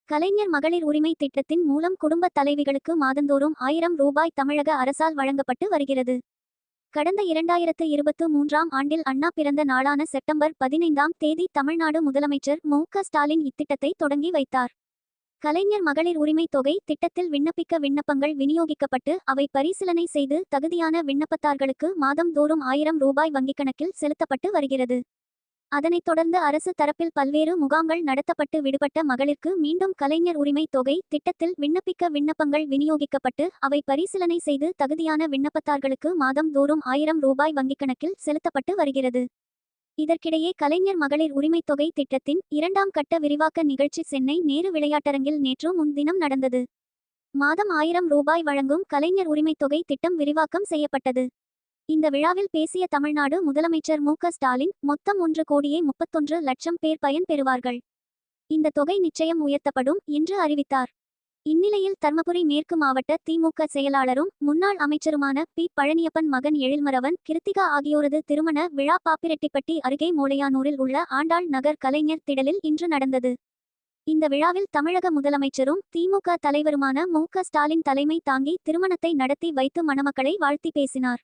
கலைஞர் மகளிர் உரிமை திட்டத்தின் மூலம் குடும்ப தலைவிகளுக்கு மாதந்தோறும் 1000 ரூபாய் தமிழக அரசால் வழங்கப்பட்டு வருகிறது. கடந்த 2023ஆம் ஆண்டில் அண்ணா பிறந்த நாளான செப்டம்பர் 15ஆம் தேதி தமிழ்நாடு முதலமைச்சர் மு.க. ஸ்டாலின் இத்திட்டத்தை தொடங்கி வைத்தார். கலைஞர் மகளிர் உரிமை தொகை திட்டத்தில் விண்ணப்பிக்க விண்ணப்பங்கள் விநியோகிக்கப்பட்டு அவை பரிசீலனை செய்து தகுதியான விண்ணப்பதாரர்களுக்கு மாதம் தோறும் 1000 ரூபாய் வங்கிக் கணக்கில் செலுத்தப்பட்டு வருகிறது. அதனைத் தொடர்ந்து அரசு தரப்பில் பல்வேறு முகாம்கள் நடத்தப்பட்டு விடுபட்ட மகளிருக்கு மீண்டும் கலைஞர் உரிமை தொகை திட்டத்தில் விண்ணப்பிக்க விண்ணப்பங்கள் விநியோகிக்கப்பட்டு அவை பரிசீலனை செய்து தகுதியான விண்ணப்பதாரர்களுக்கு மாதம் தோறும் 1000 ரூபாய் வங்கிக் கணக்கில் செலுத்தப்பட்டு வருகிறது. இதற்கிடையே கலைஞர் மகளிர் உரிமை தொகை திட்டத்தின் 2ஆம் கட்ட விரிவாக்க நிகழ்ச்சி சென்னை நேரு விளையாட்டரங்கில் நேற்று முன்தினம் நடந்தது. மாதம் 1000 ரூபாய் வழங்கும் கலைஞர் உரிமை தொகை திட்டம் விரிவாக்கம் செய்யப்பட்டது. இந்த விழாவில் பேசிய தமிழ்நாடு முதலமைச்சர் மு.க. ஸ்டாலின், மொத்தம் 1,31,00,000 பேர் பயன் பெறுவார்கள். இந்த தொகை நிச்சயம் உயர்த்தப்படும் என்று அறிவித்தார். இந்நிலையில் தர்மபுரி மேற்கு மாவட்ட திமுக செயலாளரும் முன்னாள் அமைச்சருமான பி. பழனியப்பன் மகன் எழில்மரவன் கிருத்திகா ஆகியோரது திருமண விழா பாப்பிரெட்டிப்பட்டி அருகே மோளையானூரில் உள்ள ஆண்டாள் நகர் கலைஞர் திடலில் இன்று நடந்தது. இந்த விழாவில் தமிழக முதலமைச்சரும் திமுக தலைவருமான மு.க. ஸ்டாலின் தலைமை தாங்கி திருமணத்தை நடத்தி வைத்து மணமக்களை வாழ்த்தி பேசினார்.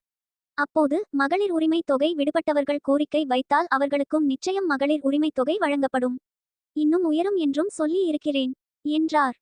அப்போது மகளிர் உரிமை தொகை விடுபட்டவர்கள் கோரிக்கை வைத்தால் அவர்களுக்கும் நிச்சயம் மகளிர் உரிமை தொகை வழங்கப்படும். இன்னும் உயரும் என்றும் சொல்லி இருக்கிறேன் என்றார்.